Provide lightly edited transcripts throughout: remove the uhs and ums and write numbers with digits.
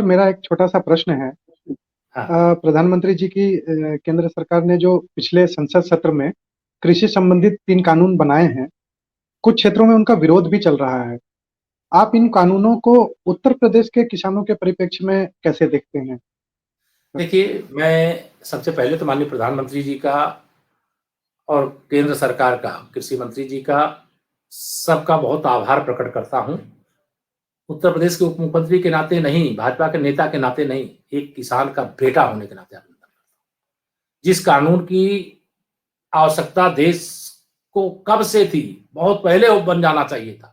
मेरा एक छोटा-सा प्रश्न है। हाँ। प्रधानमंत्री जी की केंद्र सरकार ने जो पिछले संसद सत्र में कृषि संबंधित 3 कानून बनाए हैं, कुछ क्षेत्रों में उनका विरोध भी चल रहा है। आप इन कानूनों को उत्तर प्रदेश के किसानों के परिप्रेक्ष्य में कैसे देखते हैं? देखिए, मैं सबसे पहले तो माननीय प्रधानमंत्री जी का और केंद्र सरकार का, कृषि मंत्री जी का, सबका बहुत आभार प्रकट करता हूँ। उत्तर प्रदेश के उप मुख्यमंत्री के नाते नहीं, भाजपा के नेता के नाते नहीं, एक किसान का बेटा होने के नाते अभिनंदन करता हूँ। जिस कानून की आवश्यकता देश को कब से थी, बहुत पहले वो बन जाना चाहिए था,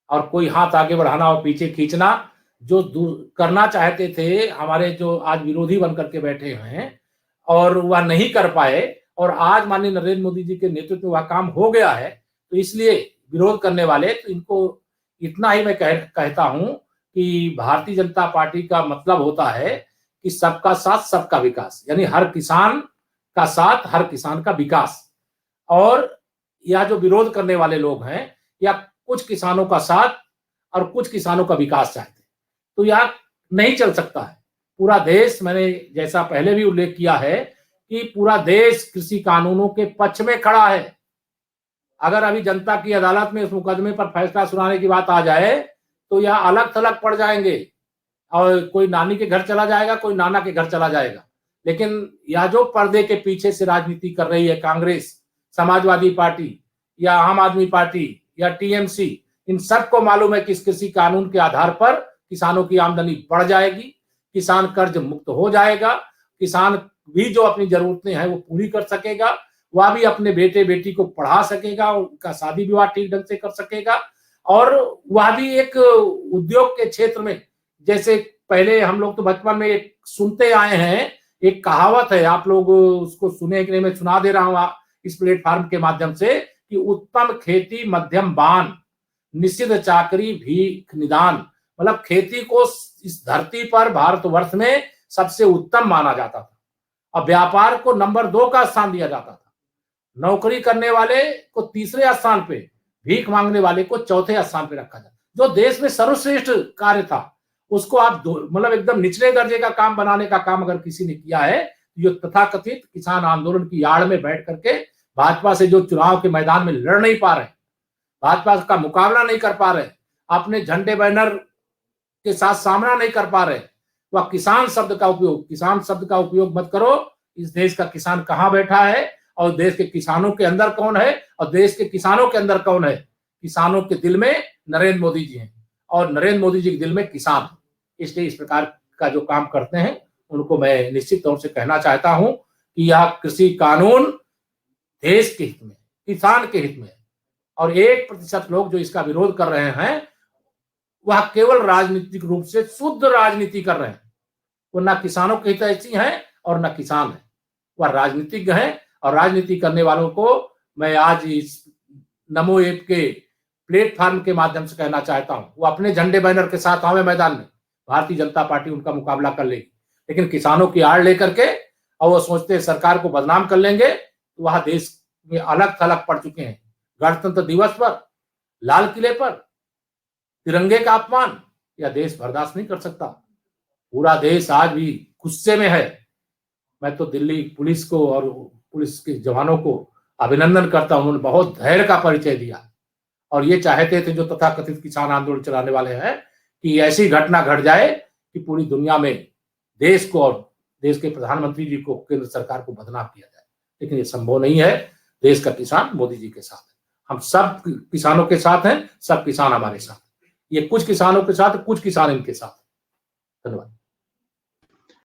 और कोई हाथ आगे बढ़ाना और पीछे खींचना जो दूर करना चाहते थे हमारे जो आज विरोधी बन करके बैठे हैं, और वह नहीं कर पाए, और आज माननीय नरेंद्र मोदी जी के नेतृत्व में वह काम हो गया है। तो इसलिए विरोध करने वाले, तो इनको इतना ही मैं कहता हूं कि भारतीय जनता पार्टी का मतलब होता है कि सबका साथ सबका विकास, यानी हर किसान का साथ, हर किसान का विकास। और यह जो विरोध करने वाले लोग हैं, या कुछ किसानों का साथ और कुछ किसानों का विकास चाहते हैं, तो यह नहीं चल सकता है। पूरा देश, मैंने जैसा पहले भी उल्लेख किया है कि पूरा देश कृषि कानूनों के पक्ष में खड़ा है। अगर अभी जनता की अदालत में इस मुकदमे पर फैसला सुनाने की बात आ जाए तो यह अलग थलग पड़ जाएंगे, और कोई नानी के घर चला जाएगा, कोई नाना के घर चला जाएगा। लेकिन यह जो पर्दे के पीछे से राजनीति कर रही है कांग्रेस, समाजवादी पार्टी, या आम आदमी पार्टी, या टीएमसी, इन सबको मालूम है कि इस कृषि कानून के आधार पर किसानों की आमदनी बढ़ जाएगी, किसान कर्ज मुक्त हो जाएगा, किसान भी जो अपनी जरूरतें हैं वो पूरी कर सकेगा, वह भी अपने बेटे बेटी को पढ़ा सकेगा, उनका शादी विवाह ठीक ढंग से कर सकेगा, और वह भी एक उद्योग के क्षेत्र में, जैसे पहले हम लोग तो बचपन में एक सुनते आए हैं, एक कहावत है, आप लोग उसको सुने कि नहीं, मैं सुना दे रहा हूं इस प्लेटफॉर्म के माध्यम से, कि उत्तम खेती मध्यम बान, निषिद्ध चाकरी भीख निदान। मतलब खेती को इस धरती पर भारतवर्ष में सबसे उत्तम माना जाता था, और व्यापार को नंबर 2 का स्थान दिया जाता था, नौकरी करने वाले को तीसरे स्थान पे, भीख मांगने वाले को चौथे स्थान पे रखा जाता। जो देश में सर्वश्रेष्ठ कार्य था उसको आप मतलब एकदम निचले दर्जे का काम बनाने का काम अगर किसी ने किया है, तो ये तथाकथित किसान आंदोलन की आड़ में बैठ करके भाजपा से जो चुनाव के मैदान में लड़ नहीं पा रहे, भाजपा का मुकाबला नहीं कर पा रहे, अपने झंडे बैनर के साथ सामना नहीं कर पा रहे, वह किसान शब्द का उपयोग मत करो। इस देश का किसान कहां बैठा है, और देश के किसानों के अंदर कौन है, और देश के किसानों के अंदर कौन है? किसानों के दिल में नरेंद्र मोदी जी हैं, और नरेंद्र मोदी जी के दिल में किसान है। इसलिए इस प्रकार का जो काम करते हैं उनको मैं निश्चित तौर से कहना चाहता हूं कि यह कृषि कानून देश के हित में, किसान के हित में, और 1% लोग जो इसका विरोध कर रहे हैं वह केवल राजनीतिक रूप से शुद्ध राजनीति कर रहे हैं। वो ना किसानों के हितैषी हैं और ना किसान है, वह राजनीतिज्ञ हैं। और राजनीति करने वालों को मैं आज इस नमो ऐप के प्लेटफॉर्म के माध्यम से कहना चाहता हूं, वो अपने झंडे बैनर के साथ आवे मैदान में, भारतीय जनता पार्टी उनका मुकाबला कर लेगी। लेकिन किसानों की आड़ लेकर के, और वो सोचते हैं सरकार को बदनाम कर लेंगे, तो वह देश में अलग थलग पड़ चुके हैं। गणतंत्र दिवस पर लाल किले पर तिरंगे का अपमान यह देश बर्दाश्त नहीं कर सकता। पूरा देश आज भी गुस्से में है। मैं तो दिल्ली पुलिस को और पुलिस के जवानों को अभिनंदन करता हूं, उन्होंने बहुत धैर्य का परिचय दिया, और ये चाहते थे जो तथाकथित किसान आंदोलन चलाने वाले हैं कि ऐसी घटना घट जाए कि पूरी दुनिया में देश को और देश के प्रधानमंत्री जी को, केंद्र सरकार को बदनाम किया जाए। लेकिन ये संभव नहीं है। देश का किसान मोदी जी के साथ है, हम सब किसानों के साथ हैं, सब किसान हमारे साथ। ये कुछ किसानों के साथ, कुछ किसान इनके साथ। धन्यवाद।